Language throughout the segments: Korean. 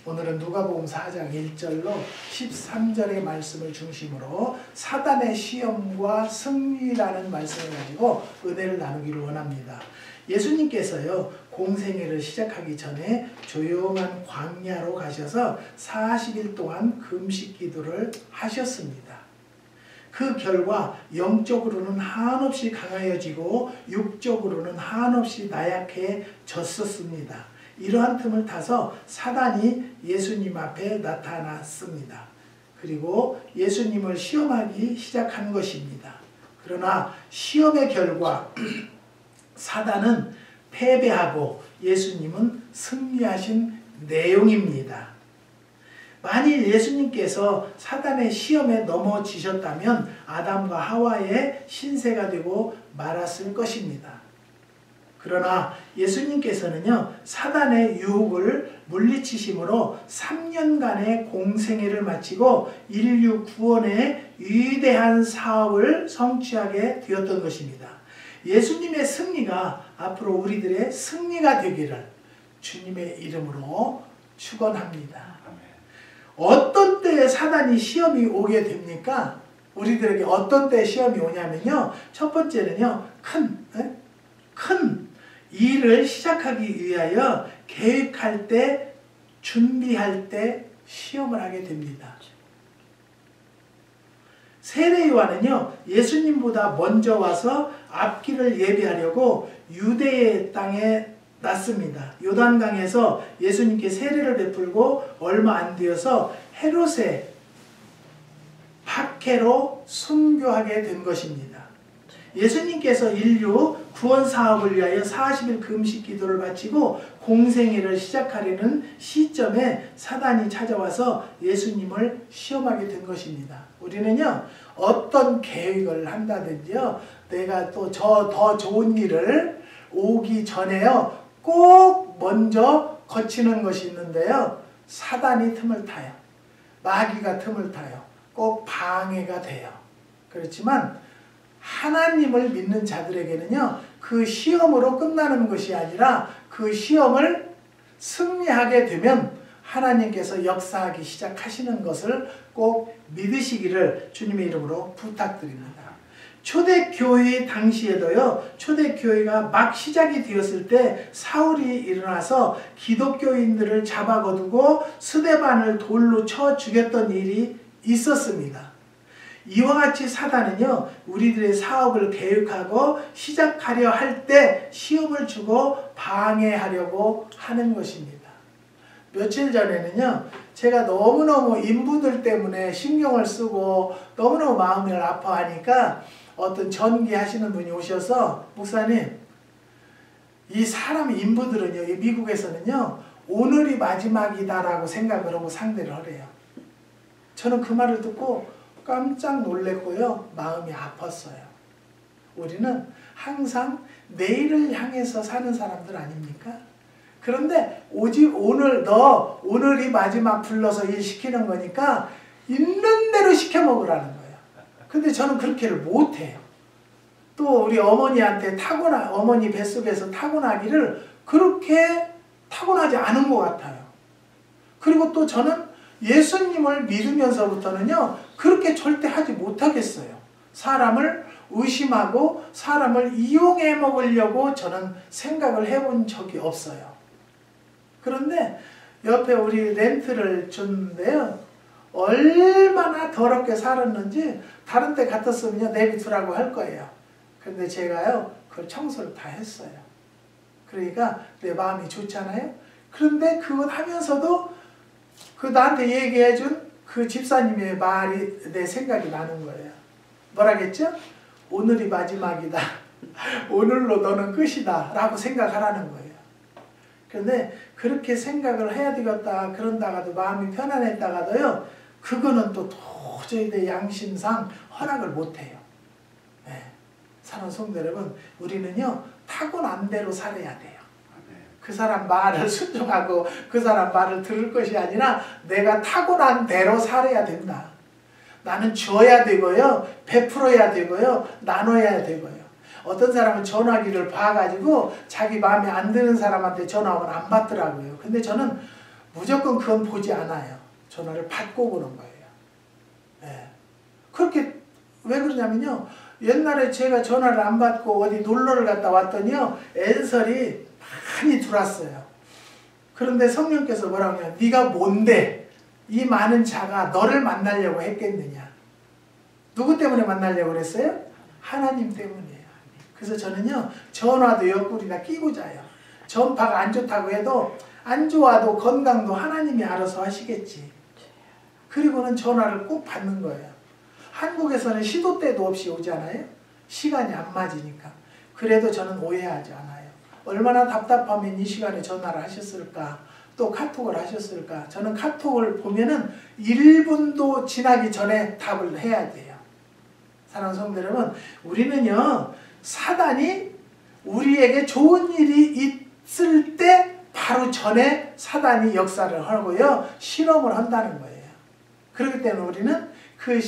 오늘은 누가복음 4장 1절로 13절의 말씀을 중심으로 사단의 시험과 승리라는 말씀을 가지고 은혜를 나누기를 원합니다. 예수님께서요, 공생애를 시작하기 전에 조용한 광야로 가셔서 40일 동안 금식 기도를 하셨습니다. 그 결과 영적으로는 한없이 강하여지고 육적으로는 한없이 나약해졌었습니다. 이러한 틈을 타서 사단이 예수님 앞에 나타났습니다. 그리고 예수님을 시험하기 시작한 것입니다. 그러나 시험의 결과 사단은 패배하고 예수님은 승리하신 내용입니다. 만일 예수님께서 사단의 시험에 넘어지셨다면 아담과 하와의 신세가 되고 말았을 것입니다. 그러나 예수님께서는요, 사단의 유혹을 물리치심으로 3년간의 공생애를 마치고 인류 구원의 위대한 사업을 성취하게 되었던 것입니다. 예수님의 승리가 앞으로 우리들의 승리가 되기를 주님의 이름으로 축원합니다. 어떤 때에 사단이 시험이 오게 됩니까? 우리들에게 어떤 때에 시험이 오냐면요, 첫 번째는요, 큰 일을 시작하기 위하여 계획할 때, 준비할 때 시험을 하게 됩니다. 세례 요한은요, 예수님보다 먼저 와서 앞길을 예비하려고 유대의 땅에 났습니다. 요단강에서 예수님께 세례를 베풀고 얼마 안 되어서 헤롯의 박해로 순교하게 된 것입니다. 예수님께서 인류 구원 사업을 위하여 40일 금식 기도를 바치고 공생애를 시작하려는 시점에 사단이 찾아와서 예수님을 시험하게 된 것입니다. 우리는요, 어떤 계획을 한다든지요, 내가 또 더 좋은 일을 오기 전에요, 꼭 먼저 거치는 것이 있는데요, 사단이 틈을 타요. 마귀가 틈을 타요. 꼭 방해가 돼요. 그렇지만 하나님을 믿는 자들에게는요, 그 시험으로 끝나는 것이 아니라 그 시험을 승리하게 되면 하나님께서 역사하기 시작하시는 것을 꼭 믿으시기를 주님의 이름으로 부탁드립니다. 초대교회 당시에도요, 초대교회가 막 시작이 되었을 때 사울이 일어나서 기독교인들을 잡아거두고 스데반을 돌로 쳐 죽였던 일이 있었습니다. 이와 같이 사단은요, 우리들의 사업을 계획하고 시작하려 할 때 시험을 주고 방해하려고 하는 것입니다. 며칠 전에는요, 제가 너무너무 인부들 때문에 신경을 쓰고 너무너무 마음을 아파하니까 어떤 전기하시는 분이 오셔서, 목사님, 이 사람 인부들은요, 미국에서는요, 오늘이 마지막이다라고 생각을 하고 상대를 하래요. 저는 그 말을 듣고 깜짝 놀랐고요, 마음이 아팠어요. 우리는 항상 내일을 향해서 사는 사람들 아닙니까? 그런데 오직 오늘이 마지막 불러서 일 시키는 거니까 있는 대로 시켜 먹으라는 거예요. 근데 저는 그렇게를 못해요. 또 우리 어머니한테 어머니 뱃속에서 타고나기를 그렇게 타고나지 않은 것 같아요. 그리고 또 저는 예수님을 믿으면서부터는요, 그렇게 절대 하지 못하겠어요. 사람을 의심하고 사람을 이용해 먹으려고 저는 생각을 해본 적이 없어요. 그런데 옆에 우리 렌트를 줬는데요, 얼마나 더럽게 살았는지 다른 데 같았으면 내비두라고 할 거예요. 근데 제가요, 그걸 청소를 다 했어요. 그러니까 내 마음이 좋잖아요. 그런데 그걸 하면서도 그 나한테 얘기해준 그 집사님의 말이 내 생각이 나는 거예요. 뭐라겠죠? 오늘이 마지막이다. 오늘로 너는 끝이다. 라고 생각하라는 거예요. 그런데 그렇게 생각을 해야 되겠다 그런다가도 마음이 편안했다가도요, 그거는 또 도저히 내 양심상 허락을 못해요. 네. 사랑하는 성도 여러분, 우리는요, 타고난 대로 살아야 돼요. 그 사람 말을 순종하고 그 사람 말을 들을 것이 아니라 내가 타고난 대로 살아야 된다. 나는 줘야 되고요, 베풀어야 되고요, 나눠야 되고요. 어떤 사람은 전화기를 봐가지고 자기 마음에 안 드는 사람한테 전화 오면 안 받더라고요. 근데 저는 무조건 그건 보지 않아요. 전화를 받고 보는 거예요. 예. 그렇게 왜 그러냐면요. 옛날에 제가 전화를 안 받고 어디 놀러를 갔다 왔더니요. 엔설이 많이 들어왔어요. 그런데 성령께서 뭐라고 하냐. 네가 뭔데 이 많은 자가 너를 만나려고 했겠느냐. 누구 때문에 만나려고 그랬어요? 하나님 때문이에요. 그래서 저는요. 전화도 옆구리나 끼고 자요. 전파가 안 좋다고 해도 안 좋아도 건강도 하나님이 알아서 하시겠지. 그리고는 전화를 꼭 받는 거예요. 한국에서는 시도 때도 없이 오잖아요. 시간이 안 맞으니까. 그래도 저는 오해하지 않아요. 얼마나 답답하면 이 시간에 전화를 하셨을까? 또 카톡을 하셨을까? 저는 카톡을 보면은 1분도 지나기 전에 답을 해야 돼요. 사랑하는 성도 여러분, 우리는요, 사단이 우리에게 좋은 일이 있을 때 바로 전에 사단이 역사를 하고요, 실험을 한다는 거예요. 그렇기 때문에 우리는 그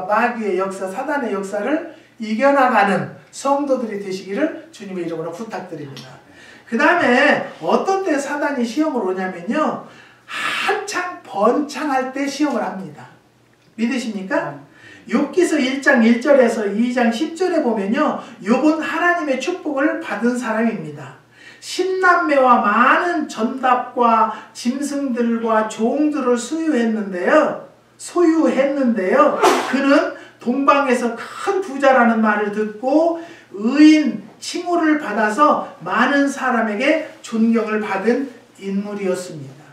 마귀의 역사, 사단의 역사를 이겨나가는 성도들이 되시기를 주님의 이름으로 부탁드립니다. 그 다음에 어떤 때 사단이 시험을 오냐면요, 한창 번창할 때 시험을 합니다. 믿으십니까? 욥기서 1장 1절에서 2장 10절에 보면요, 욥은 하나님의 축복을 받은 사람입니다. 10남매와 많은 전답과 짐승들과 종들을 소유했는데요. 그는 동방에서 큰 부자라는 말을 듣고 의인 칭호를 받아서 많은 사람에게 존경을 받은 인물이었습니다.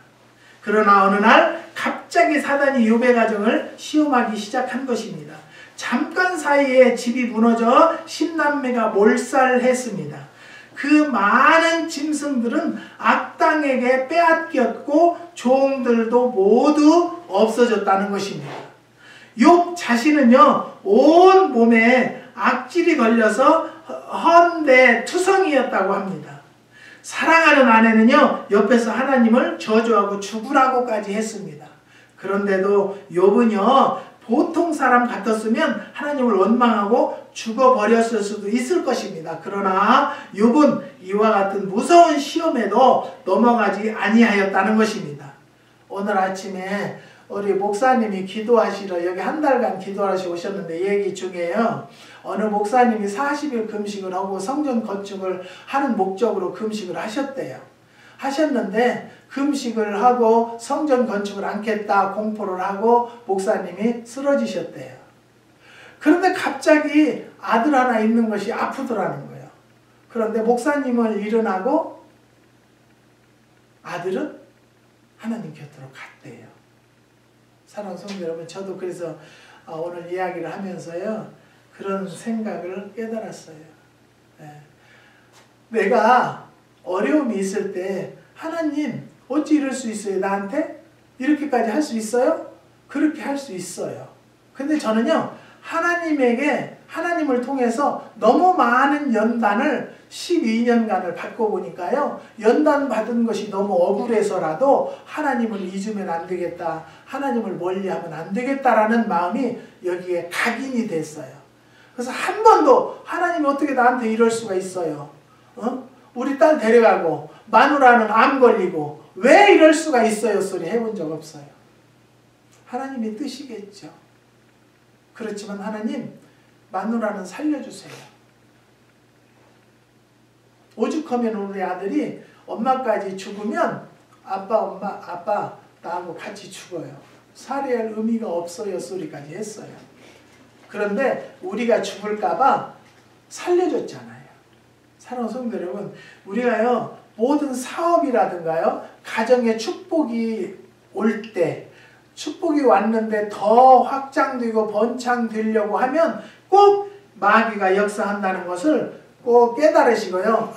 그러나 어느 날 갑자기 사단이 욥의 가정을 시험하기 시작한 것입니다. 잠깐 사이에 집이 무너져 10남매가 몰살했습니다. 그 많은 짐승들은 악당에게 빼앗겼고 종들도 모두 없어졌다는 것입니다. 욥 자신은요, 온 몸에 악질이 걸려서 헌데 투성이었다고 합니다. 사랑하는 아내는요, 옆에서 하나님을 저주하고 죽으라고까지 했습니다. 그런데도 욥은요, 보통 사람 같았으면 하나님을 원망하고 죽어버렸을 수도 있을 것입니다. 그러나 욥은 이와 같은 무서운 시험에도 넘어가지 아니하였다는 것입니다. 오늘 아침에 우리 목사님이 기도하시러 여기 한 달간 기도하시러 오셨는데 얘기 중에요. 어느 목사님이 40일 금식을 하고 성전 건축을 하는 목적으로 금식을 하셨는데 금식을 하고 성전 건축을 않겠다 공포를 하고 목사님이 쓰러지셨대요. 그런데 갑자기 아들 하나 있는 것이 아프더라는 거예요. 그런데 목사님을 일어나고 아들은 하나님 곁으로 갔대요. 사랑하는 성도 여러분, 저도 그래서 오늘 이야기를 하면서요, 그런 생각을 깨달았어요. 네. 내가 어려움이 있을 때 하나님 어찌 이럴 수 있어요? 나한테? 이렇게까지 할 수 있어요? 그렇게 할 수 있어요. 근데 저는요, 하나님을 통해서 너무 많은 연단을 12년간을 받고 보니까요, 연단 받은 것이 너무 억울해서라도 하나님을 잊으면 안 되겠다, 하나님을 멀리하면 안 되겠다라는 마음이 여기에 각인이 됐어요. 그래서 한 번도 하나님이 어떻게 나한테 이럴 수가 있어요? 우리 딸 데려가고 마누라는 암 걸리고 왜 이럴 수가 있어요? 소리 해본 적 없어요. 하나님의 뜻이겠죠. 그렇지만 하나님, 마누라는 살려주세요. 오죽하면 우리 아들이 엄마까지 죽으면 아빠 나하고 같이 죽어요. 살해할 의미가 없어요 소리까지 했어요. 그런데 우리가 죽을까봐 살려줬잖아요. 사랑하는 성도 여러분, 우리가요, 모든 사업이라든가요, 가정에 축복이 올 때, 축복이 왔는데 더 확장되고 번창되려고 하면 꼭 마귀가 역사한다는 것을 꼭 깨달으시고요.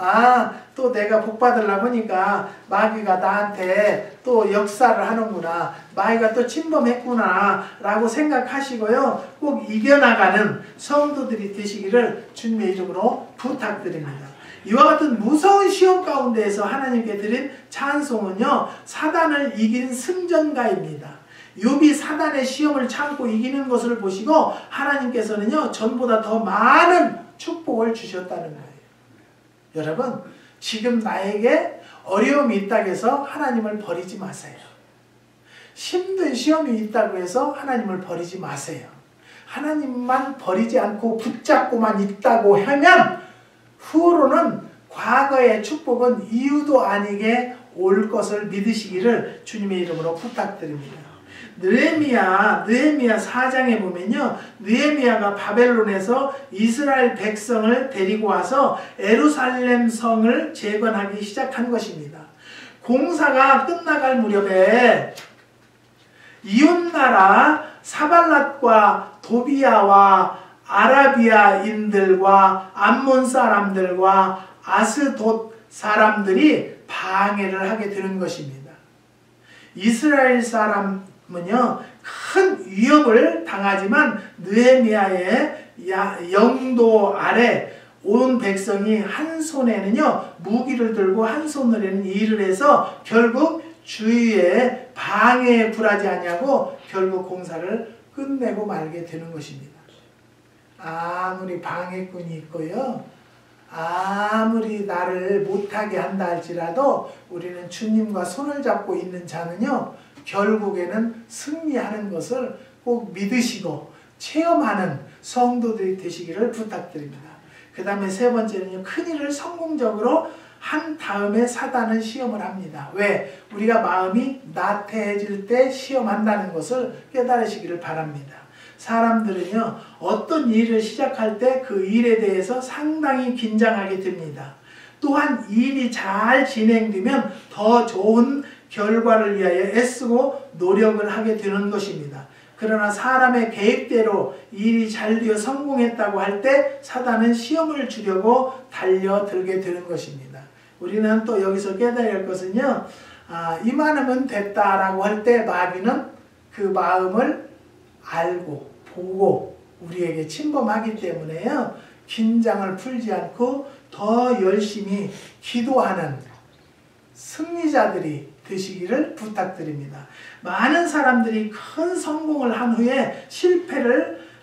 또 내가 복 받으려고 하니까 마귀가 나한테 또 역사를 하는구나, 마귀가 또 침범했구나 라고 생각하시고요, 꼭 이겨나가는 성도들이 되시기를 주님의 이름으로 부탁드립니다. 이와 같은 무서운 시험 가운데에서 하나님께 드린 찬송은요, 사단을 이긴 승전가입니다. 욥이 사단의 시험을 참고 이기는 것을 보시고 하나님께서는요, 전보다 더 많은 축복을 주셨다는 거예요. 여러분, 지금 나에게 어려움이 있다고 해서 하나님을 버리지 마세요. 힘든 시험이 있다고 해서 하나님을 버리지 마세요. 하나님만 버리지 않고 붙잡고만 있다고 하면 후로는 과거의 축복은 이유도 아니게 올 것을 믿으시기를 주님의 이름으로 부탁드립니다. 느헤미야 4장에 보면요, 느헤미야가 바벨론에서 이스라엘 백성을 데리고 와서 예루살렘 성을 재건하기 시작한 것입니다. 공사가 끝나갈 무렵에 이웃나라 사발랏과 도비야와 아라비아인들과 암몬 사람들과 아스돗 사람들이 방해를 하게 되는 것입니다. 이스라엘 사람은요, 큰 위협을 당하지만 느헤미야의 영도 아래 온 백성이 한 손에는요 무기를 들고 한 손으로는 일을 해서 결국 주위에 방해에 굴하지 아니하고 결국 공사를 끝내고 말게 되는 것입니다. 아무리 방해꾼이 있고요, 아무리 나를 못하게 한다 할지라도 우리는 주님과 손을 잡고 있는 자는요 결국에는 승리하는 것을 꼭 믿으시고 체험하는 성도들이 되시기를 부탁드립니다. 그 다음에 세 번째는요, 큰일을 성공적으로 한 다음에 사단은 시험을 합니다. 왜? 우리가 마음이 나태해질 때 시험한다는 것을 깨달으시기를 바랍니다. 사람들은요, 어떤 일을 시작할 때 그 일에 대해서 상당히 긴장하게 됩니다. 또한 일이 잘 진행되면 더 좋은 결과를 위하여 애쓰고 노력을 하게 되는 것입니다. 그러나 사람의 계획대로 일이 잘 되어 성공했다고 할 때 사단은 시험을 주려고 달려들게 되는 것입니다. 우리는 또 여기서 깨달아야 할 것은요, 이만하면 됐다라고 할 때 마귀는 그 마음을 알고 보고 우리에게 침범하기 때문에요, 긴장을 풀지 않고 더 열심히 기도하는 승리자들이 되시기를 부탁드립니다. 많은 사람들이 큰 성공을 한 후에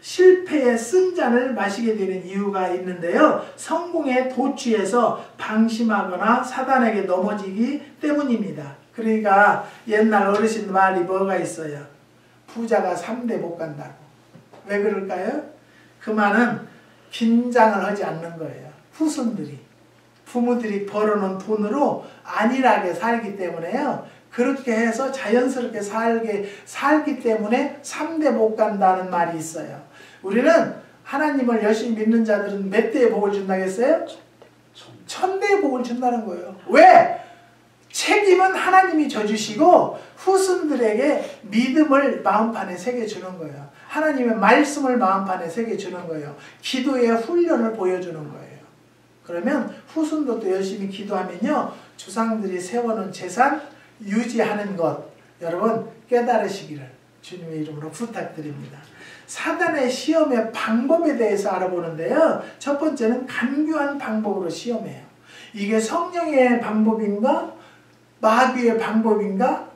실패의 쓴잔을 마시게 되는 이유가 있는데요, 성공에 도취해서 방심하거나 사단에게 넘어지기 때문입니다. 그러니까 옛날 어르신 말이 뭐가 있어요? 부자가 3대 못 간다고. 왜 그럴까요? 그 말은 긴장을 하지 않는 거예요. 후손들이, 부모들이 벌어놓은 돈으로 안일하게 살기 때문에요, 그렇게 해서 자연스럽게 살기 때문에 3대 못 간다는 말이 있어요. 우리는 하나님을 열심히 믿는 자들은 몇 대의 복을 준다고 했어요? 1000대의 복을 준다는 거예요. 왜? 책임은 하나님이 져주시고 후손들에게 믿음을 마음판에 새겨주는 거예요. 하나님의 말씀을 마음판에 새겨주는 거예요. 기도의 훈련을 보여주는 거예요. 그러면 후손들도 열심히 기도하면요, 조상들이 세워놓은 재산 유지하는 것, 여러분 깨달으시기를 주님의 이름으로 부탁드립니다. 사단의 시험의 방법에 대해서 알아보는데요, 첫 번째는 간교한 방법으로 시험해요. 이게 성령의 방법인가 마귀의 방법인가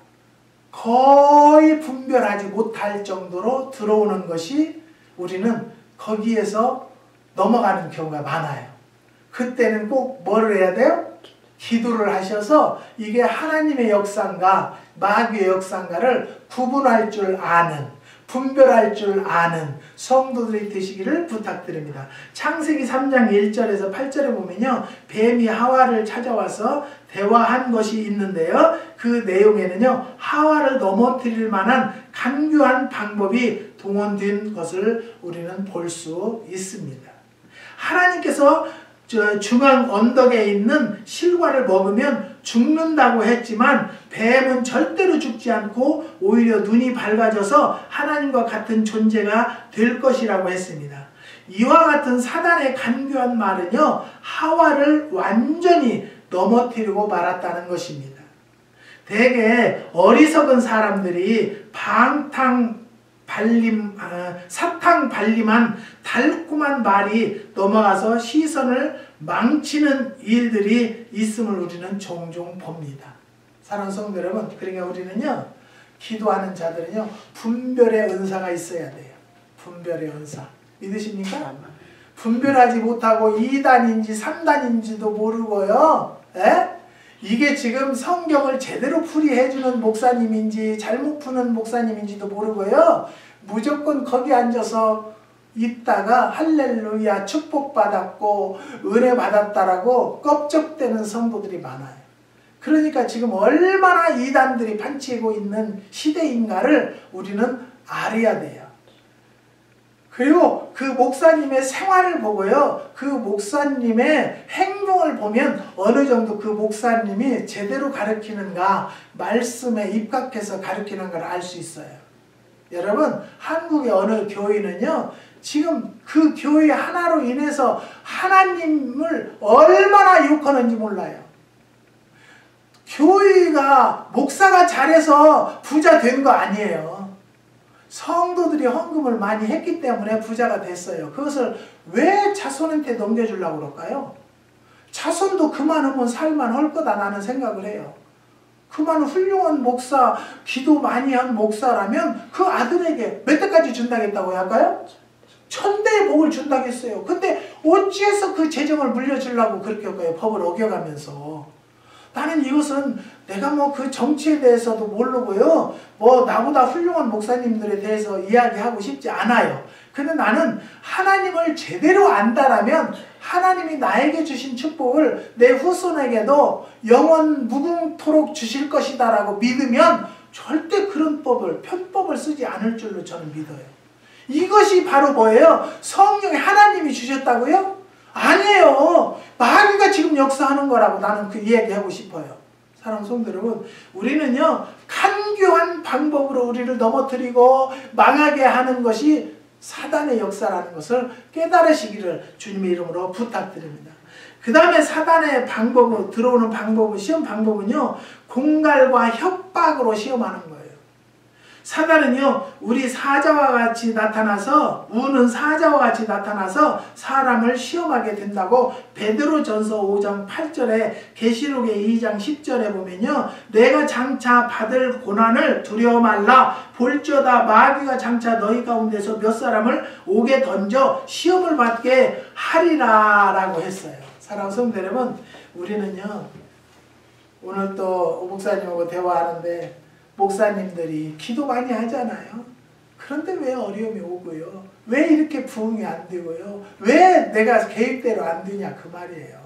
거의 분별하지 못할 정도로 들어오는 것이, 우리는 거기에서 넘어가는 경우가 많아요. 그때는 꼭 뭐를 해야 돼요? 기도를 하셔서 이게 하나님의 역사인가 마귀의 역사인가를 구분할 줄 아는, 분별할 줄 아는 성도들이 되시기를 부탁드립니다. 창세기 3장 1절에서 8절에 보면요, 뱀이 하와를 찾아와서 대화한 것이 있는데요, 그 내용에는요 하와를 넘어뜨릴 만한 간교한 방법이 동원된 것을 우리는 볼 수 있습니다. 하나님께서 중앙 언덕에 있는 실과를 먹으면 죽는다고 했지만 뱀은 절대로 죽지 않고 오히려 눈이 밝아져서 하나님과 같은 존재가 될 것이라고 했습니다. 이와 같은 사단의 간교한 말은요, 하와를 완전히 넘어뜨리고 말았다는 것입니다. 대개 어리석은 사람들이 사탕 발림한 달콤한 말이 넘어가서 시선을 망치는 일들이 있음을 우리는 종종 봅니다. 사랑하는 성도 여러분, 그러니까 우리는요, 기도하는 자들은요 분별의 은사가 있어야 돼요. 분별의 은사 믿으십니까? 분별하지 못하고 2단인지 3단인지도 모르고요, 이게 지금 성경을 제대로 풀이해주는 목사님인지 잘못 푸는 목사님인지도 모르고요. 무조건 거기 앉아서 있다가 할렐루야 축복받았고 은혜 받았다라고 껍적대는 성도들이 많아요. 그러니까 지금 얼마나 이단들이 판치고 있는 시대인가를 우리는 알아야 돼요. 그리고 그 목사님의 생활을 보고요. 그 목사님의 행동을 보면 어느 정도 그 목사님이 제대로 가르치는가, 말씀에 입각해서 가르치는가를 알 수 있어요. 여러분, 한국의 어느 교회는요, 지금 그 교회 하나로 인해서 하나님을 얼마나 욕하는지 몰라요. 교회가 목사가 잘해서 부자 된 거 아니에요. 성도들이 헌금을 많이 했기 때문에 부자가 됐어요. 그것을 왜 자손한테 넘겨주려고 그럴까요? 자손도 그만하면 살만할 거다 나는 생각을 해요. 그만 훌륭한 목사, 기도 많이 한 목사라면 그 아들에게 몇 대까지 준다겠다고 할까요? 1000대의 복을 준다겠어요. 근데 어찌해서 그 재정을 물려주려고 그렇게 할까요? 법을 어겨가면서. 나는 이것은 내가 뭐 그 정치에 대해서도 모르고요. 뭐 나보다 훌륭한 목사님들에 대해서 이야기하고 싶지 않아요. 근데 나는 하나님을 제대로 안다라면 하나님이 나에게 주신 축복을 내 후손에게도 영원 무궁토록 주실 것이다 라고 믿으면 절대 그런 편법을 쓰지 않을 줄로 저는 믿어요. 이것이 바로 뭐예요? 성령이 하나님이 주셨다고요? 아니에요. 마귀가 지금 역사하는 거라고 나는 그 이야기하고 싶어요. 사랑하는 성도 여러분, 우리는요 간교한 방법으로 우리를 넘어뜨리고 망하게 하는 것이 사단의 역사라는 것을 깨달으시기를 주님의 이름으로 부탁드립니다. 그 다음에 사단의 방법으로 들어오는 방법은, 시험 방법은요, 공갈과 협박으로 시험하는 거예요. 사단은요, 우리 사자와 같이 나타나서, 우는 사자와 같이 나타나서 사람을 시험하게 된다고 베드로전서 5장 8절에 계시록의 2장 10절에 보면요, 내가 장차 받을 고난을 두려워 말라. 볼지어다 마귀가 장차 너희 가운데서 몇 사람을 옥에 던져 시험을 받게 하리라 라고 했어요. 사랑하는 성도 여러분, 우리는요, 오늘 또 목사님하고 대화하는데 목사님들이 기도 많이 하잖아요. 그런데 왜 어려움이 오고요? 왜 이렇게 부흥이 안 되고요? 왜 내가 계획대로 안 되냐 그 말이에요.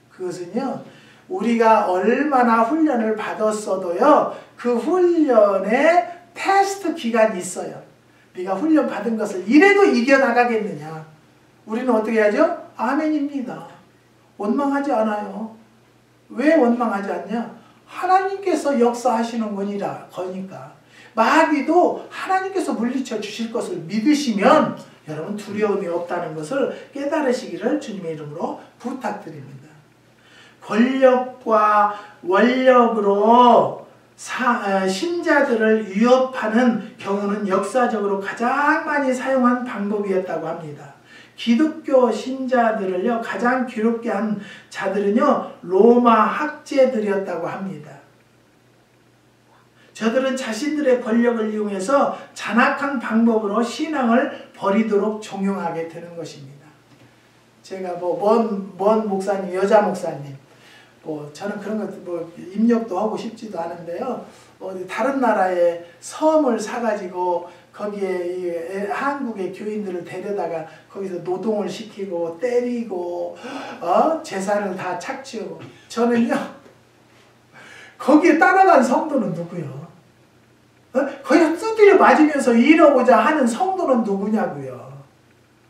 그것은요, 우리가 얼마나 훈련을 받았어도요, 그 훈련에 테스트 기간이 있어요. 네가 훈련 받은 것을 이래도 이겨나가겠느냐? 우리는 어떻게 하죠? 아멘입니다. 원망하지 않아요. 왜 원망하지 않냐? 하나님께서 역사하시는 거니까. 마귀도 하나님께서 물리쳐 주실 것을 믿으시면 여러분 두려움이 없다는 것을 깨달으시기를 주님의 이름으로 부탁드립니다. 권력과 원력으로 신자들을 위협하는 경우는 역사적으로 가장 많이 사용한 방법이었다고 합니다. 기독교 신자들을요, 가장 괴롭게 한 자들은요, 로마 학제들이었다고 합니다. 저들은 자신들의 권력을 이용해서 잔악한 방법으로 신앙을 버리도록 종용하게 되는 것입니다. 제가 먼 목사님, 여자 목사님, 저는 그런 것 입력도 하고 싶지도 않은데요. 다른 나라에 섬을 사가지고 거기에 한국의 교인들을 데려다가 거기서 노동을 시키고 때리고 재산을 다 착취하고, 저는요 거기에 따라간 성도는 누구요? 거기서 두드려 맞으면서 이러고자 하는 성도는 누구냐고요?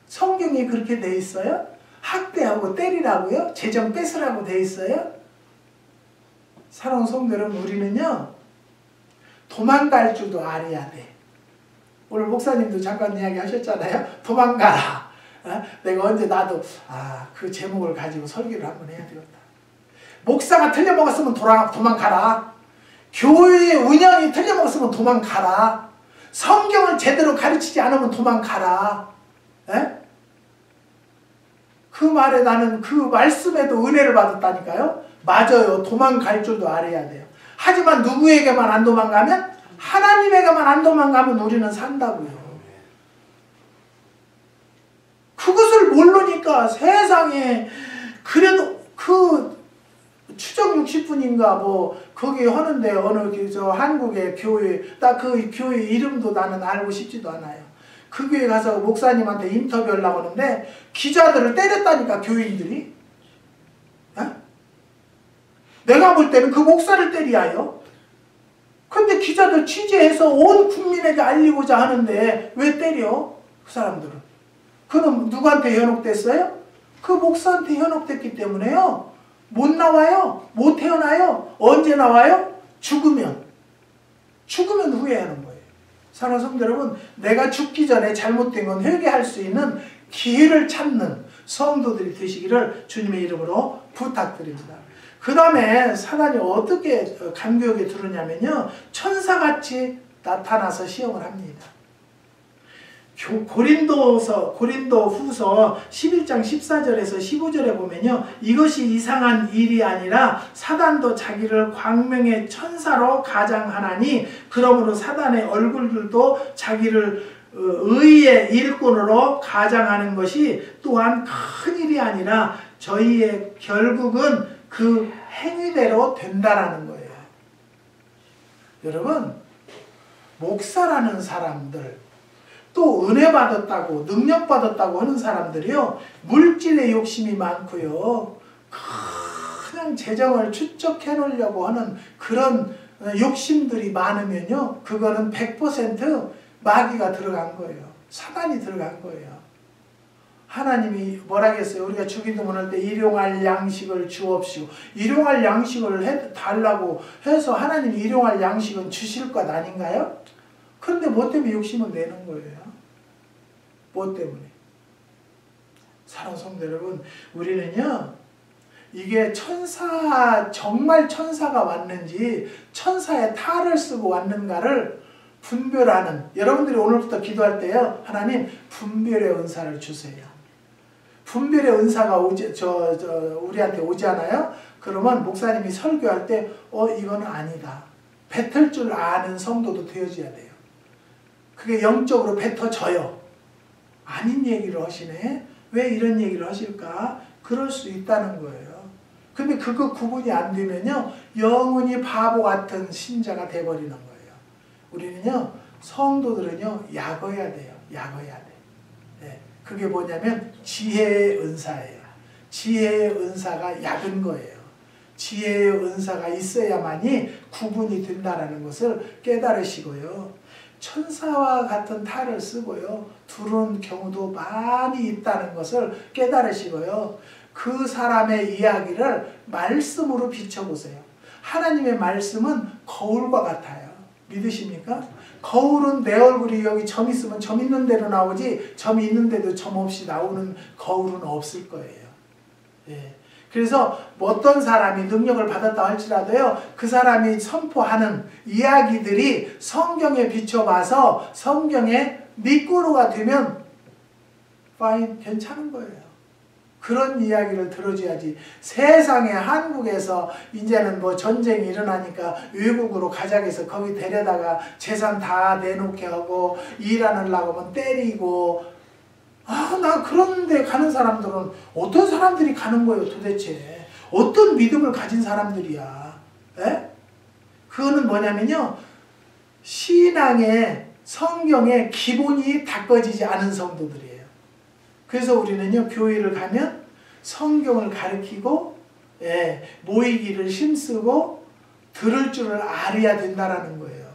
성경이 그렇게 돼 있어요? 학대하고 때리라고요? 재정 뺏으라고 돼 있어요? 사랑하는 성도 여러분, 우리는요 도망갈 줄도 알아야 돼. 오늘 목사님도 잠깐 이야기 하셨잖아요. 도망가라. 내가 언제 나도 그 제목을 가지고 설교를 한번 해야 되겠다. 목사가 틀려먹었으면 도망가라. 교회의 운영이 틀려먹었으면 도망가라. 성경을 제대로 가르치지 않으면 도망가라. 그 말에 나는 그 말씀에도 은혜를 받았다니까요. 맞아요. 도망갈 줄도 알아야 돼요. 하지만 누구에게만 안 도망가면? 하나님에게만 안 도망가면 우리는 산다고요. 그것을 모르니까 세상에, 그래도 그 추적 60분인가 뭐 거기 하는데 어느 저 한국의 교회, 딱 그 교회 이름도 나는 알고 싶지도 않아요. 그 교회 가서 목사님한테 인터뷰하려고 하는데 기자들을 때렸다니까, 교인들이. 어? 내가 볼 때는 그 목사를 때리야요. 근데 기자들 취재해서 온 국민에게 알리고자 하는데 왜 때려? 그 사람들은. 그럼 누구한테 현혹됐어요? 그 목사한테 현혹됐기 때문에요. 못 나와요. 못 태어나요. 언제 나와요? 죽으면. 죽으면 후회하는 거예요. 사랑하는 성도 여러분, 내가 죽기 전에 잘못된 건 회개할 수 있는 기회를 찾는 성도들이 되시기를 주님의 이름으로 부탁드립니다. 그 다음에 사단이 어떻게 간교하게 들으냐면요, 천사같이 나타나서 시험을 합니다. 고린도 후서 11장 14절에서 15절에 보면요, 이것이 이상한 일이 아니라 사단도 자기를 광명의 천사로 가장하나니 그러므로 사단의 얼굴들도 자기를 의의 일꾼으로 가장하는 것이 또한 큰 일이 아니라 저희의 결국은 그 행위대로 된다라는 거예요. 여러분, 목사라는 사람들, 또 은혜 받았다고 능력 받았다고 하는 사람들이요, 물질의 욕심이 많고요, 그냥 재정을 축적해 놓으려고 하는 그런 욕심들이 많으면요, 그거는 100% 마귀가 들어간 거예요. 사단이 들어간 거예요. 하나님이 뭐라 했어요? 우리가 주기도문 할 때 일용할 양식을 주옵시고, 일용할 양식을 달라고 해서 하나님이 일용할 양식은 주실 것 아닌가요? 그런데 뭐 때문에 욕심을 내는 거예요? 뭐 때문에? 사랑하는 성도 여러분, 우리는요, 이게 정말 천사가 왔는지 천사의 탈을 쓰고 왔는가를 분별하는, 여러분들이 오늘부터 기도할 때요, 하나님 분별의 은사를 주세요. 분별의 은사가 우리한테 오잖아요. 그러면 목사님이 설교할 때 이거는 아니다, 뱉을 줄 아는 성도도 되어져야 돼요. 그게 영적으로 뱉어져요. 아닌 얘기를 하시네. 왜 이런 얘기를 하실까? 그럴 수 있다는 거예요. 근데 그거 구분이 안 되면요, 영원히 바보 같은 신자가 돼버리는 거예요. 우리는요, 성도들은요, 약어야 돼요. 약어야 돼. 네. 그게 뭐냐면 지혜의 은사예요. 지혜의 은사가 약은 거예요. 지혜의 은사가 있어야만이 구분이 된다는 것을 깨달으시고요, 천사와 같은 탈을 쓰고요, 두른 경우도 많이 있다는 것을 깨달으시고요, 그 사람의 이야기를 말씀으로 비춰보세요. 하나님의 말씀은 거울과 같아요. 믿으십니까? 거울은 내 얼굴이 여기 점 있으면 점 있는 대로 나오지, 점이 있는데도 점 없이 나오는 거울은 없을 거예요. 예. 그래서 어떤 사람이 능력을 받았다 할지라도요, 그 사람이 선포하는 이야기들이 성경에 비춰봐서 성경의 미꾸루가 되면 파인, 괜찮은 거예요. 그런 이야기를 들어줘야지. 세상에, 한국에서 이제는 뭐 전쟁이 일어나니까 외국으로 가자고 해서 거기 데려다가 재산 다 내놓게 하고 일하느라고 하면 때리고, 나 그런 데 가는 사람들은 어떤 사람들이 가는 거예요 도대체? 어떤 믿음을 가진 사람들이야? 에? 그거는 뭐냐면요, 신앙의 성경의 기본이 닦아지지 않은 성도들이에요. 그래서 우리는요, 교회를 가면 성경을 가르치고, 모이기를 힘쓰고 들을 줄을 알아야 된다라는 거예요.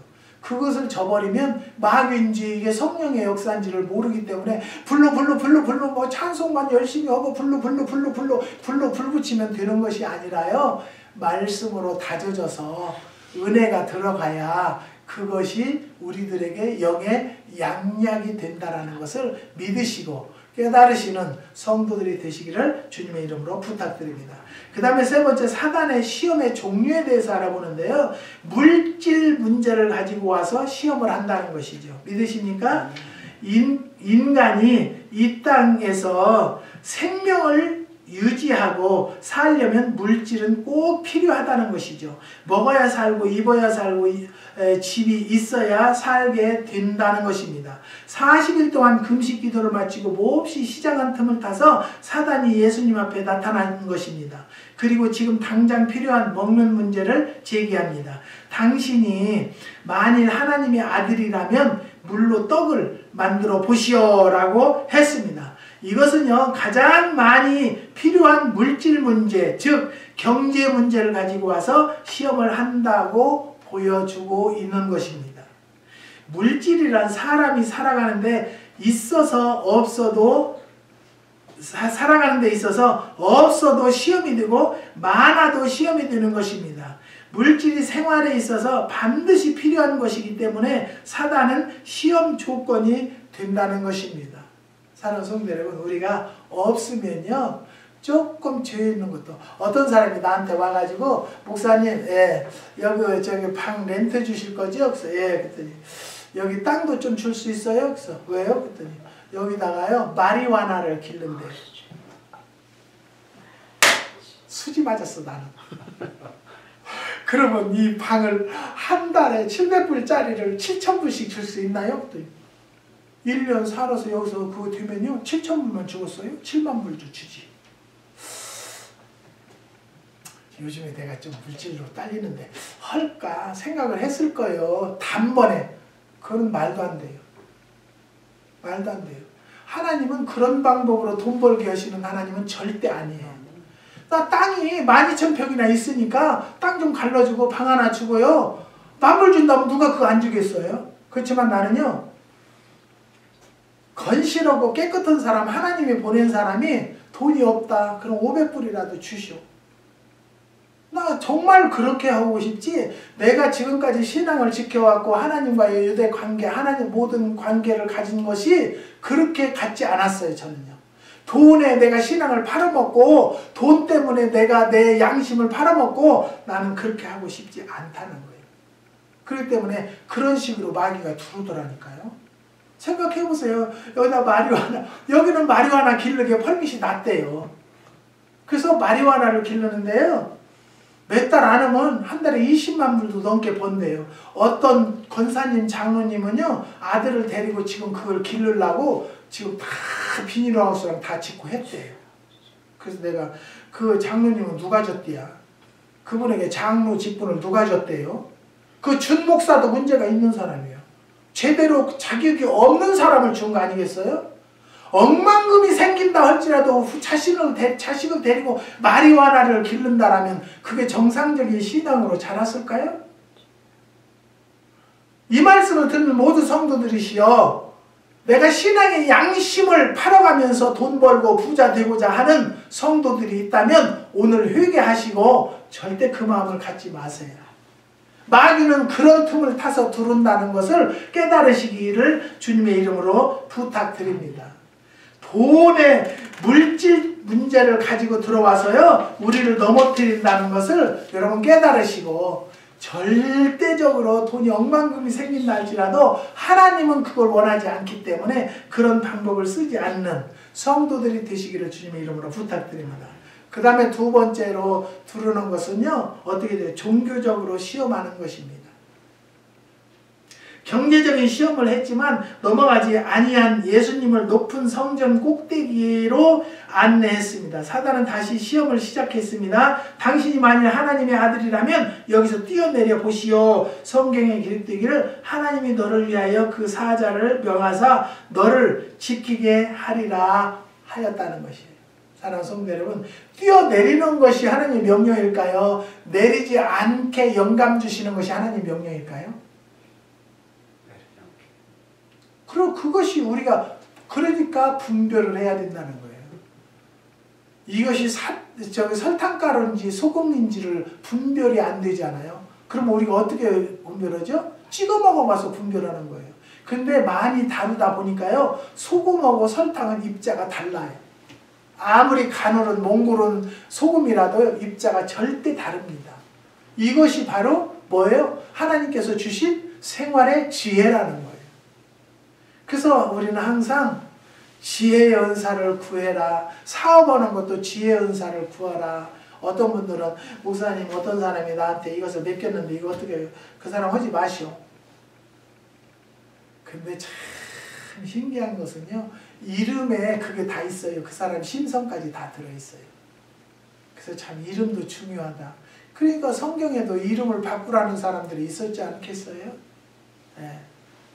그것을 저버리면 마귀인지 이게 성령의 역사인지를 모르기 때문에 불로 뭐 찬송만 열심히 하고 불로 불 붙이면 되는 것이 아니라요, 말씀으로 다져져서 은혜가 들어가야 그것이 우리들에게 영의 양약이 된다라는 것을 믿으시고 깨달으시는 성도들이 되시기를 주님의 이름으로 부탁드립니다. 그 다음에 세 번째, 사단의 시험의 종류에 대해서 알아보는데요, 물질 문제를 가지고 와서 시험을 한다는 것이죠. 믿으십니까? 인간이 이 땅에서 생명을 유지하고 살려면 물질은 꼭 필요하다는 것이죠. 먹어야 살고 입어야 살고 집이 있어야 살게 된다는 것입니다. 40일 동안 금식 기도를 마치고 몹시 시장한 틈을 타서 사단이 예수님 앞에 나타난 것입니다. 그리고 지금 당장 필요한 먹는 문제를 제기합니다. 당신이 만일 하나님의 아들이라면 물로 떡을 만들어 보시오라고 했습니다. 이것은요, 가장 많이 필요한 물질 문제, 즉 경제 문제를 가지고 와서 시험을 한다고 보여주고 있는 것입니다. 물질이란 사람이 살아가는데 있어서 없어도 살아가는 데 있어서 없어도 시험이 되고 많아도 시험이 되는 것입니다. 물질이 생활에 있어서 반드시 필요한 것이기 때문에 사단은 시험 조건이 된다는 것입니다. 사랑하는 성도 여러분, 우리가 없으면요 조금 죄 있는 것도, 어떤 사람이 나한테 와가지고 목사님, 여기 저기 방 렌트 주실 거죠? 그래서 그랬더니 여기 땅도 좀 줄 수 있어요? 그래서 왜요? 그랬더니 여기다가요 마리화나를 기른대요. 수지 맞았어 나는. 그러면 이 방을 한 달에 700불짜리를 7,000불씩 줄 수 있나요? 그랬더니 1년 살아서 여기서 그거 되면요 7,000불만 죽었어요? 7만 불도 주지. 요즘에 내가 좀 물질로 딸리는데 할까 생각을 했을 거예요. 단번에. 그건 말도 안 돼요. 말도 안 돼요. 하나님은 그런 방법으로 돈 벌게 하시는 하나님은 절대 아니에요. 나 땅이 12,000평이나 있으니까 땅 좀 갈라주고 방 하나 주고요. 만불 준다면 누가 그거 안 주겠어요? 그렇지만 나는요, 건실하고 깨끗한 사람, 하나님이 보낸 사람이 돈이 없다. 그럼 500불이라도 주시오. 나 정말 그렇게 하고 싶지, 내가 지금까지 신앙을 지켜왔고 하나님과의 유대 관계, 하나님 모든 관계를 가진 것이 그렇게 같지 않았어요. 저는요. 돈에 내가 신앙을 팔아먹고 돈 때문에 내가 내 양심을 팔아먹고 나는 그렇게 하고 싶지 않다는 거예요. 그렇기 때문에 그런 식으로 마귀가 들어오더라니까요. 생각해보세요. 여기다 마리화나, 여기는 마리화나 기르기에 펄밋이 낮대요. 그래서 마리화나를 기르는데요, 몇 달 안 하면 한 달에 20만 불도 넘게 번대요. 어떤 권사님, 장로님은요, 아들을 데리고 지금 그걸 기르려고 지금 다 비닐하우스랑 다 짓고 했대요. 그래서 내가 그 장로님은 누가 줬대야? 그분에게 장로 직분을 누가 줬대요? 그 준 목사도 문제가 있는 사람이에요. 제대로 자격이 없는 사람을 준 거 아니겠어요? 억만금이 생긴다 할지라도 자식을 데리고 마리화나를 기른다라면 그게 정상적인 신앙으로 자랐을까요? 이 말씀을 듣는 모든 성도들이시여, 내가 신앙의 양심을 팔아가면서 돈 벌고 부자 되고자 하는 성도들이 있다면 오늘 회개하시고 절대 그 마음을 갖지 마세요. 마귀는 그런 틈을 타서 들어온다는 것을 깨달으시기를 주님의 이름으로 부탁드립니다. 돈의 물질 문제를 가지고 들어와서요, 우리를 넘어뜨린다는 것을 여러분 깨달으시고, 절대적으로 돈이 억만금이 생긴다 할지라도 하나님은 그걸 원하지 않기 때문에 그런 방법을 쓰지 않는 성도들이 되시기를 주님의 이름으로 부탁드립니다. 그 다음에 두 번째로 두르는 것은요, 어떻게 돼요? 종교적으로 시험하는 것입니다. 경제적인 시험을 했지만 넘어가지 아니한 예수님을 높은 성전 꼭대기로 안내했습니다. 사단은 다시 시험을 시작했습니다. 당신이 만일 하나님의 아들이라면 여기서 뛰어내려 보시오. 성경에 기록되기를 하나님이 너를 위하여 그 사자를 명하사 너를 지키게 하리라 하였다는 것이에요. 사랑하는 성도 여러분, 뛰어내리는 것이 하나님의 명령일까요? 내리지 않게 영감 주시는 것이 하나님의 명령일까요? 그리고 그것이 우리가, 그러니까 분별을 해야 된다는 거예요. 이것이 설탕가루인지 소금인지를 분별이 안 되잖아요. 그럼 우리가 어떻게 분별하죠? 찍어 먹어봐서 분별하는 거예요. 근데 많이 다루다 보니까요, 소금하고 설탕은 입자가 달라요. 아무리 가늘은 몽골은 소금이라도 입자가 절대 다릅니다. 이것이 바로 뭐예요? 하나님께서 주신 생활의 지혜라는 거예요. 그래서 우리는 항상 지혜의 은사를 구해라. 사업하는 것도 지혜의 은사를 구하라. 어떤 분들은 목사님 어떤 사람이 나한테 이것을 맡겼는데 이거 어떻게 그 사람 하지 마시오. 근데 참 신기한 것은요. 이름에 그게 다 있어요. 그 사람 심성까지 다 들어있어요. 그래서 참 이름도 중요하다. 그러니까 성경에도 이름을 바꾸라는 사람들이 있었지 않겠어요? 네.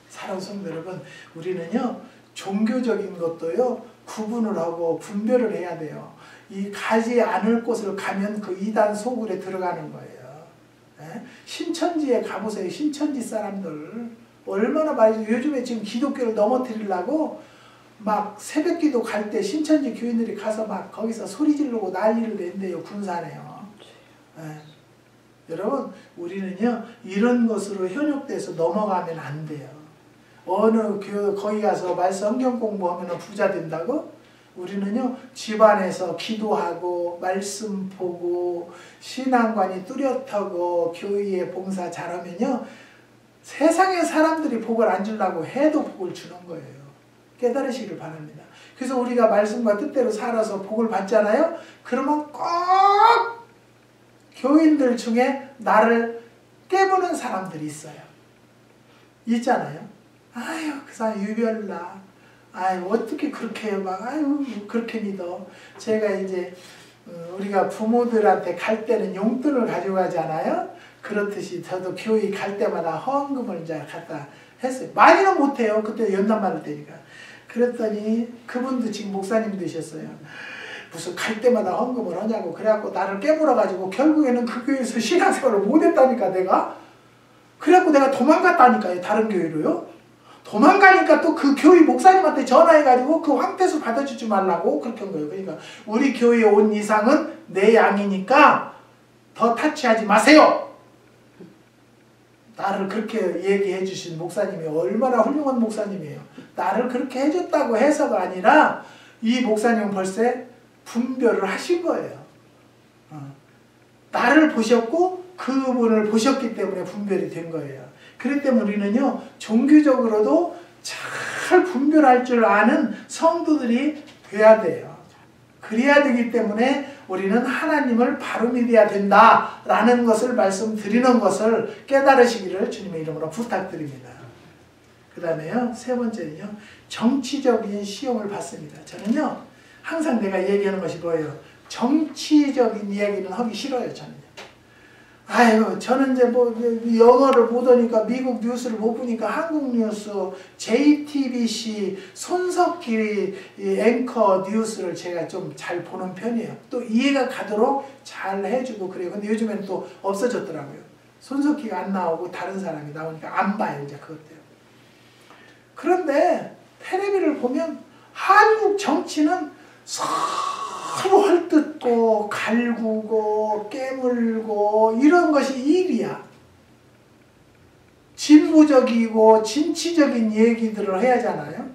사랑하는 성도 여러분, 우리는요 종교적인 것도요 구분을 하고 분별을 해야 돼요. 이 가지 않을 곳을 가면 그 이단 소굴에 들어가는 거예요. 네? 신천지에 가보세요. 신천지 사람들 얼마나 많이, 요즘에 지금 기독교를 넘어뜨리려고 막 새벽기도 갈 때 신천지 교인들이 가서 막 거기서 소리 지르고 난리를 낸대요. 군사네요. 네. 여러분 우리는요 이런 것으로 현혹돼서 넘어가면 안 돼요. 어느 거기 가서 성경 공부하면 부자 된다고? 우리는요 집안에서 기도하고 말씀 보고 신앙관이 뚜렷하고 교회에 봉사 잘하면요 세상의 사람들이 복을 안 주려고 해도 복을 주는 거예요. 깨달으시길 바랍니다. 그래서 우리가 말씀과 뜻대로 살아서 복을 받잖아요. 그러면 꼭 교인들 중에 나를 깨무는 사람들이 있어요. 있잖아요. 아유 그 사람 유별나. 아유 어떻게 그렇게 막 아유 그렇게 믿어. 제가 이제 우리가 부모들한테 갈 때는 용돈을 가져가잖아요. 그렇듯이 저도 교회 갈 때마다 헌금을 이제 갖다 했어요. 많이는 못해요. 그때 연단 받을 때니까. 그랬더니 그분도 지금 목사님 되셨어요. 무슨 갈 때마다 헌금을 하냐고 그래갖고 나를 깨물어가지고 결국에는 그 교회에서 신앙생활을 못했다니까 내가. 그래갖고 내가 도망갔다니까요. 다른 교회로요. 도망가니까 또 그 교회 목사님한테 전화해가지고 그 황태수 받아주지 말라고 그렇게 한 거예요. 그러니까 우리 교회에 온 이상은 내 양이니까 더 타치하지 마세요. 나를 그렇게 얘기해 주신 목사님이 얼마나 훌륭한 목사님이에요. 나를 그렇게 해줬다고 해서가 아니라 이 목사님은 벌써 분별을 하신 거예요. 나를 보셨고 그분을 보셨기 때문에 분별이 된 거예요. 그렇기 때문에 우리는요 종교적으로도 잘 분별할 줄 아는 성도들이 돼야 돼요. 그래야 되기 때문에 우리는 하나님을 바로 믿어야 된다라는 것을 말씀드리는 것을 깨달으시기를 주님의 이름으로 부탁드립니다. 그 다음에요 세 번째는요 정치적인 시험을 받습니다. 저는요 항상 내가 얘기하는 것이 뭐예요? 정치적인 이야기는 하기 싫어요. 저는요. 아유 저는 이제 뭐 영어를 못 하니까 미국 뉴스를 못 보니까 한국 뉴스, JTBC, 손석희 앵커 뉴스를 제가 좀 잘 보는 편이에요. 또 이해가 가도록 잘 해주고 그래요. 근데 요즘에는 또 없어졌더라고요. 손석희가 안 나오고 다른 사람이 나오니까 안 봐요. 이제 그것도요. 그런데 텔레비를 보면 한국 정치는 서로 헐뜯고 갈구고 깨물고 이런 것이 일이야. 진보적이고 진취적인 얘기들을 해야 하잖아요.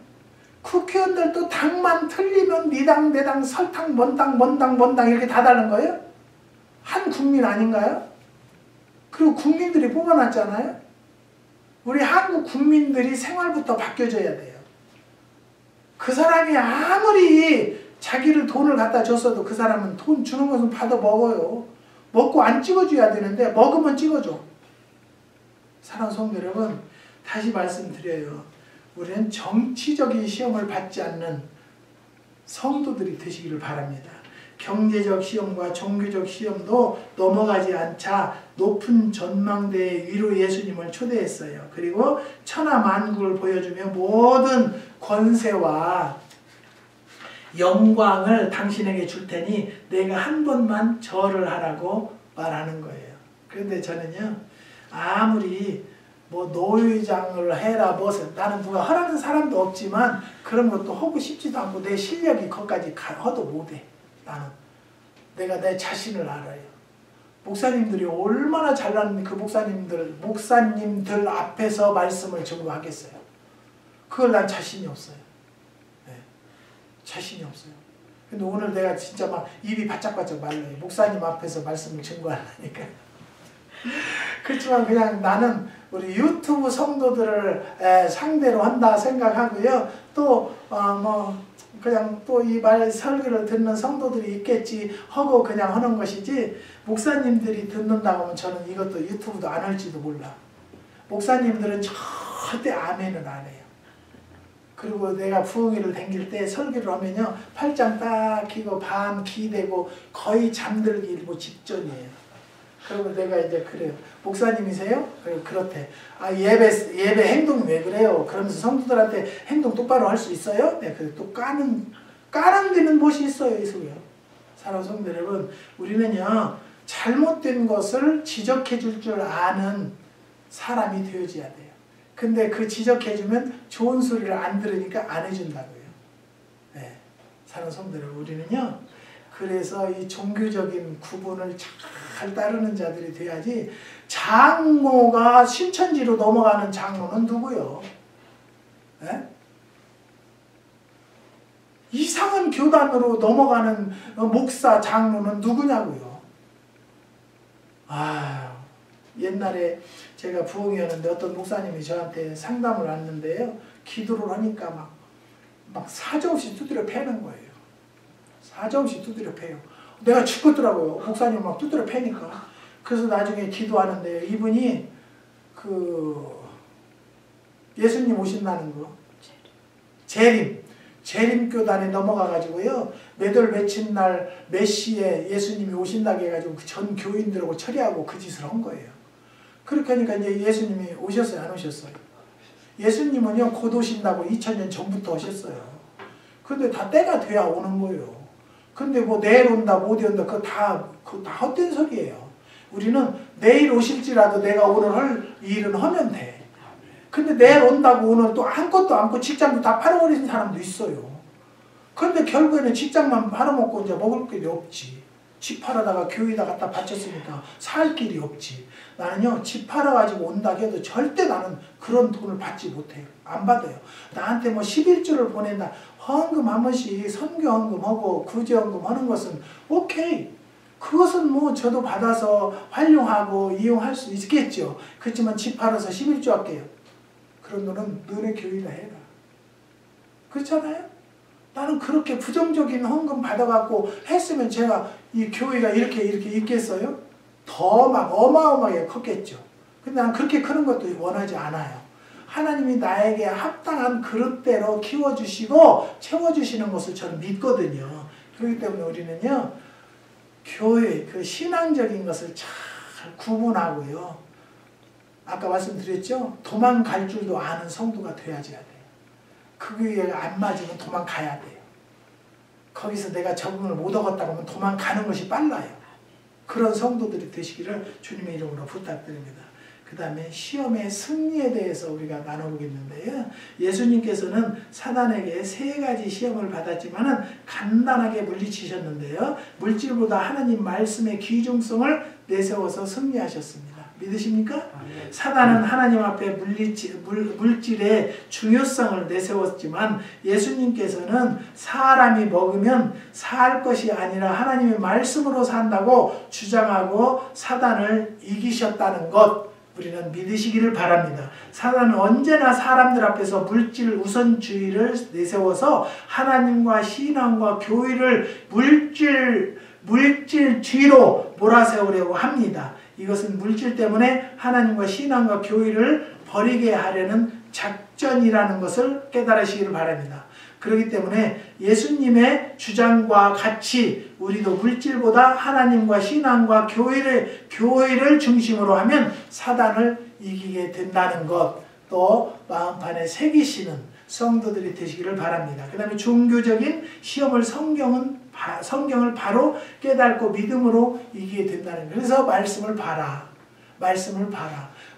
국회의원들도 당만 틀리면 니 당 내 당 설탕 뭔당 이렇게 다 다른 거예요? 한 국민 아닌가요? 그리고 국민들이 뽑아놨잖아요. 우리 한국 국민들이 생활부터 바뀌어져야 돼요. 그 사람이 아무리 자기를 돈을 갖다 줬어도 그 사람은 돈 주는 것은 받아 먹어요. 먹고 안 찍어줘야 되는데 먹으면 찍어줘. 사랑하는 성도 여러분, 다시 말씀드려요. 우리는 정치적인 시험을 받지 않는 성도들이 되시기를 바랍니다. 경제적 시험과 종교적 시험도 넘어가지 않자 높은 전망대의 위로 예수님을 초대했어요. 그리고 천하만국을 보여주며 모든 권세와 영광을 당신에게 줄 테니 내가 한 번만 절을 하라고 말하는 거예요. 그런데 저는요 아무리 뭐 노회장을 해라 뭐서 나는 누가 하라는 사람도 없지만 그런 것도 하고 싶지도 않고 내 실력이 거기까지 허도 못해. 나는 내가 내 자신을 알아요. 목사님들이 얼마나 잘난 그 목사님들 앞에서 말씀을 전하겠어요. 그걸 난 자신이 없어요. 네. 자신이 없어요. 근데 오늘 내가 진짜 막 입이 바짝바짝 말라요. 목사님 앞에서 말씀을 증거하려니까. 그렇지만 그냥 나는 우리 유튜브 성도들을 상대로 한다 생각하고요. 또 그냥 또 이 말 설교를 듣는 성도들이 있겠지 하고 그냥 하는 것이지, 목사님들이 듣는다고 하면 저는 이것도 유튜브도 안 할지도 몰라. 목사님들은 절대 아멘을 안 해요. 그리고 내가 부흥회를 다닐 때 설교를 하면요, 팔짱 딱 끼고 반 기대고 거의 잠들기 일보 직전이에요. 그리고 내가 이제 그래요. 목사님이세요? 그렇대. 아, 예배 행동이 왜 그래요? 그러면서 성도들한테 행동 똑바로 할 수 있어요? 네, 그래 또 까는 데는 무엇이 있어요, 이 속에요. 사랑하는 성도 여러분, 우리는요, 잘못된 것을 지적해 줄 줄 아는 사람이 되어져야 돼요. 근데 그 지적해주면 좋은 소리를 안 들으니까 안 해준다고요. 네. 사랑하는 성도 여러분, 우리는요, 그래서 이 종교적인 구분을 잘 따르는 자들이 돼야지. 장로가 신천지로 넘어가는 장로는 누구요? 네? 이상한 교단으로 넘어가는 목사, 장로는 누구냐고요? 아, 옛날에 제가 부흥회였는데 어떤 목사님이 저한테 상담을 왔는데요, 기도를 하니까 막 사정없이 두드려 패는 거예요. 사정없이 두드려 패요. 내가 죽겠더라고요. 목사님 막 두드려 패니까. 그래서 나중에 기도하는데 이분이 예수님 오신다는 거, 재림 교단에 넘어가가지고요, 몇월 며칠 날 몇 시에 예수님이 오신다고 해가지고 전 교인들하고 처리하고 그 짓을 한 거예요. 그렇게 하니까 이제 예수님이 오셨어요, 안 오셨어요? 예수님은요, 곧 오신다고 2000년 전부터 오셨어요. 근데 다 때가 돼야 오는 거예요. 근데 뭐 내일 온다, 못 온다, 그거 다 헛된 소리예요. 우리는 내일 오실지라도 내가 오늘 할 일은 하면 돼. 근데 내일 온다고 오늘 또 아무것도 않고 직장도 다 팔아버리는 사람도 있어요. 근데 결국에는 직장만 팔아먹고 이제 먹을 길이 없지. 집 팔아다가 교회에다 갖다 바쳤으니까 살 길이 없지. 나는요, 집 팔아가지고 온다 해도 절대 나는 그런 돈을 받지 못해요. 안 받아요. 나한테 뭐 11조를 보낸다, 헌금 한 번씩 선교 헌금하고 구제 헌금 하는 것은 오케이. 그것은 뭐 저도 받아서 활용하고 이용할 수 있겠죠. 그렇지만 집 팔아서 11조 할게요. 그런 돈은 너네 교회가 해라. 그렇잖아요? 나는 그렇게 부정적인 헌금 받아갖고 했으면 제가 이 교회가 이렇게 있겠어요? 더 막 어마어마하게 컸겠죠. 근데 난 그렇게 크는 것도 원하지 않아요. 하나님이 나에게 합당한 그릇대로 키워주시고 채워주시는 것을 저는 믿거든요. 그렇기 때문에 우리는요, 교회, 그 신앙적인 것을 잘 구분하고요. 아까 말씀드렸죠? 도망갈 줄도 아는 성도가 되어야 돼요. 그게 안 맞으면 도망가야 돼요. 거기서 내가 적응을 못 얻었다고 하면 도망가는 것이 빨라요. 그런 성도들이 되시기를 주님의 이름으로 부탁드립니다. 그 다음에 시험의 승리에 대해서 우리가 나눠보겠는데요. 예수님께서는 사단에게 3가지 시험을 받았지만은 간단하게 물리치셨는데요. 물질보다 하나님 말씀의 귀중성을 내세워서 승리하셨습니다. 믿으십니까? 사단은 하나님 앞에 물질의 중요성을 내세웠지만 예수님께서는 사람이 먹으면 살 것이 아니라 하나님의 말씀으로 산다고 주장하고 사단을 이기셨다는 것, 우리는 믿으시기를 바랍니다. 사단은 언제나 사람들 앞에서 물질 우선주의를 내세워서 하나님과 신앙과 교회를 물질 뒤로 몰아세우려고 합니다. 이것은 물질 때문에 하나님과 신앙과 교회를 버리게 하려는 작전이라는 것을 깨달으시기를 바랍니다. 그렇기 때문에 예수님의 주장과 같이 우리도 물질보다 하나님과 신앙과 교회를 중심으로 하면 사단을 이기게 된다는 것, 또 마음판에 새기시는 성도들이 되시기를 바랍니다. 그 다음에 종교적인 시험을 성경을 바로 깨닫고 믿음으로 이기게 된다는 거예요. 그래서 말씀을 봐라.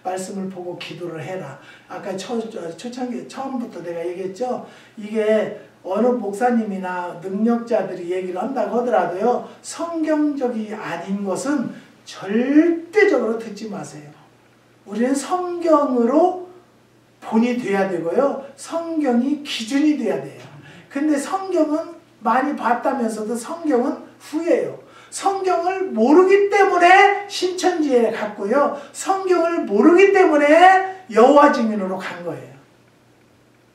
말씀을 보고 기도를 해라. 아까 초창기 처음부터 내가 얘기했죠. 이게 어느 목사님이나 능력자들이 얘기를 한다고 하더라도요, 성경적이 아닌 것은 절대적으로 듣지 마세요. 우리는 성경으로 본이 돼야 되고요, 성경이 기준이 돼야 돼요. 근데 성경은 많이 봤다면서도 성경은 후예요. 성경을 모르기 때문에 신천지에 갔고요, 성경을 모르기 때문에 여호와 증인으로 간 거예요.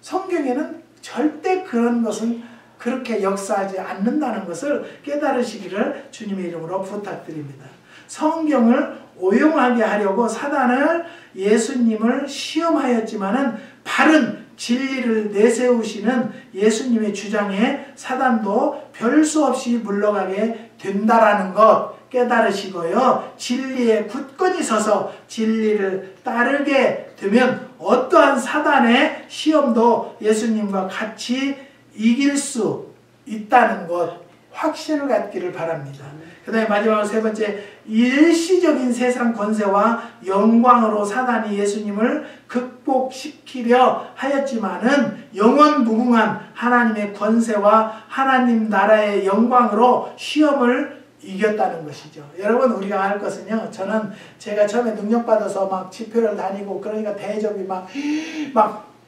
성경에는 절대 그런 것은 그렇게 역사하지 않는다는 것을 깨달으시기를 주님의 이름으로 부탁드립니다. 성경을 오용하게 하려고 사단을 예수님을 시험하였지만은 바른 진리를 내세우시는 예수님의 주장에 사단도 별 수 없이 물러가게 된다라는 것 깨달으시고요. 진리에 굳건히 서서 진리를 따르게 되면 어떠한 사단의 시험도 예수님과 같이 이길 수 있다는 것 확신을 갖기를 바랍니다. 그 다음에 마지막으로 세 번째, 일시적인 세상 권세와 영광으로 사단이 예수님을 극복시키려 하였지만은 영원 무궁한 하나님의 권세와 하나님 나라의 영광으로 시험을 이겼다는 것이죠. 여러분, 우리가 알 것은요, 저는 제가 처음에 능력받아서 막 집회를 다니고 그러니까 대접이 막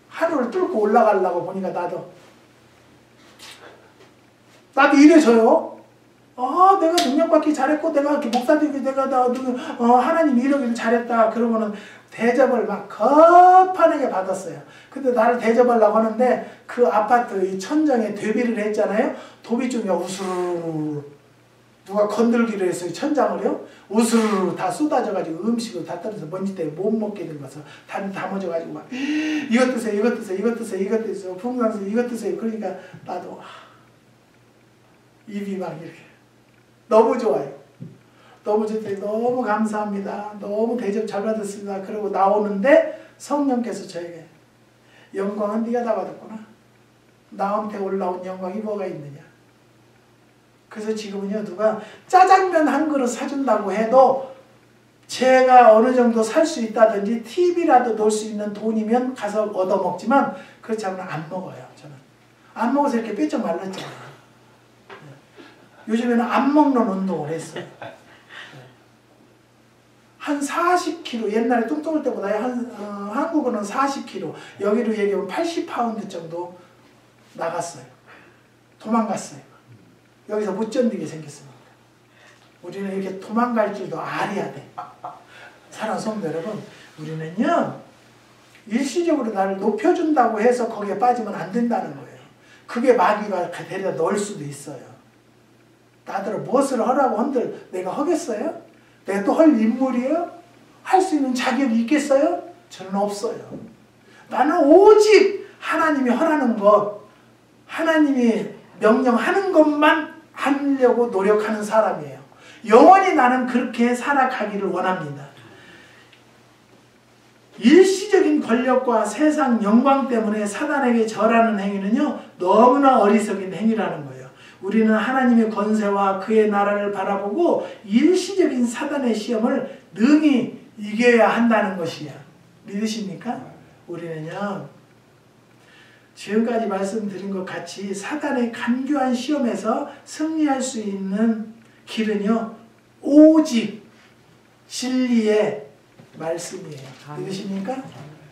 하늘을 뚫고 올라가려고 보니까 나도 이래서요. 내가 능력받기 잘했고 내가 목사되기 내가 하나님 이러기를 잘했다. 그러고는 대접을 막 거판하게 받았어요. 근데 나를 대접하려고 하는데 그 아파트 이 천장에 대비를 했잖아요. 도비 중에 우수르르 누가 건들기로 해서 천장을요 우수르르 다 쏟아져가지고 음식을 다 떨어져서 먼지 때문에 못 먹게 된 것을 다 담아져가지고 막 이것 드세요, 이것 드세요, 이것 드세요, 이것 드세요, 풍랑수 이것 드세요. 그러니까 나도 입이 막 이렇게 너무 좋아요. 너무 좋대요. 너무 감사합니다. 너무 대접 잘 받았습니다. 그러고 나오는데 성령께서 저에게 영광은 네가 다 받았구나. 나한테 올라온 영광이 뭐가 있느냐. 그래서 지금은요 누가 짜장면 한 그릇 사준다고 해도 제가 어느 정도 살 수 있다든지 TV라도 놓을 수 있는 돈이면 가서 얻어먹지만 그렇지 않으면 안 먹어요. 저는 안 먹어서 이렇게 삐쩍 말랐잖아요. 요즘에는 안 먹는 운동을 했어요. 한 40kg, 옛날에 뚱뚱할 때보다 한국어는 40kg, 여기로 얘기하면 80파운드 정도 나갔어요. 도망갔어요. 여기서 못 견디게 생겼습니다. 우리는 이렇게 도망갈 줄도 알아야 돼. 사랑하는 성도 여러분, 우리는요 일시적으로 나를 높여준다고 해서 거기에 빠지면 안 된다는 거예요. 그게 마귀가 데려다 넣을 수도 있어요. 나더러 무엇을 하라고 한들 내가 하겠어요? 내가 또 할 인물이에요? 할 수 있는 자격이 있겠어요? 저는 없어요. 나는 오직 하나님이 하라는 것, 하나님이 명령하는 것만 하려고 노력하는 사람이에요. 영원히 나는 그렇게 살아가기를 원합니다. 일시적인 권력과 세상 영광 때문에 사단에게 절하는 행위는요 너무나 어리석은 행위라는 거예요. 우리는 하나님의 권세와 그의 나라를 바라보고 일시적인 사단의 시험을 능히 이겨야 한다는 것이야. 믿으십니까? 우리는요 지금까지 말씀드린 것 같이 사단의 간교한 시험에서 승리할 수 있는 길은요 오직 진리의 말씀이에요. 믿으십니까?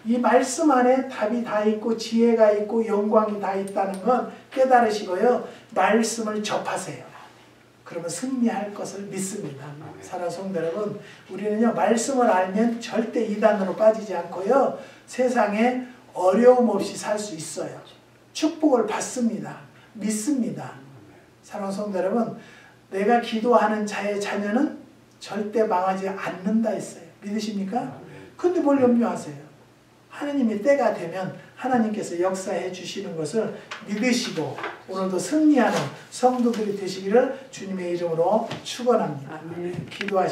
이 말씀 안에 답이 다 있고 지혜가 있고 영광이 다 있다는 건 깨달으시고요. 말씀을 접하세요. 그러면 승리할 것을 믿습니다. 사랑하는 성도 여러분, 우리는요 말씀을 알면 절대 이단으로 빠지지 않고요. 세상에 어려움 없이 살 수 있어요. 축복을 받습니다. 믿습니다. 사랑하는 성도 여러분, 내가 기도하는 자의 자녀는 절대 망하지 않는다 했어요. 믿으십니까? 근데 뭘 염려하세요? 하나님의 때가 되면 하나님께서 역사해 주시는 것을 믿으시고 오늘도 승리하는 성도들이 되시기를 주님의 이름으로 축원합니다. 기도하시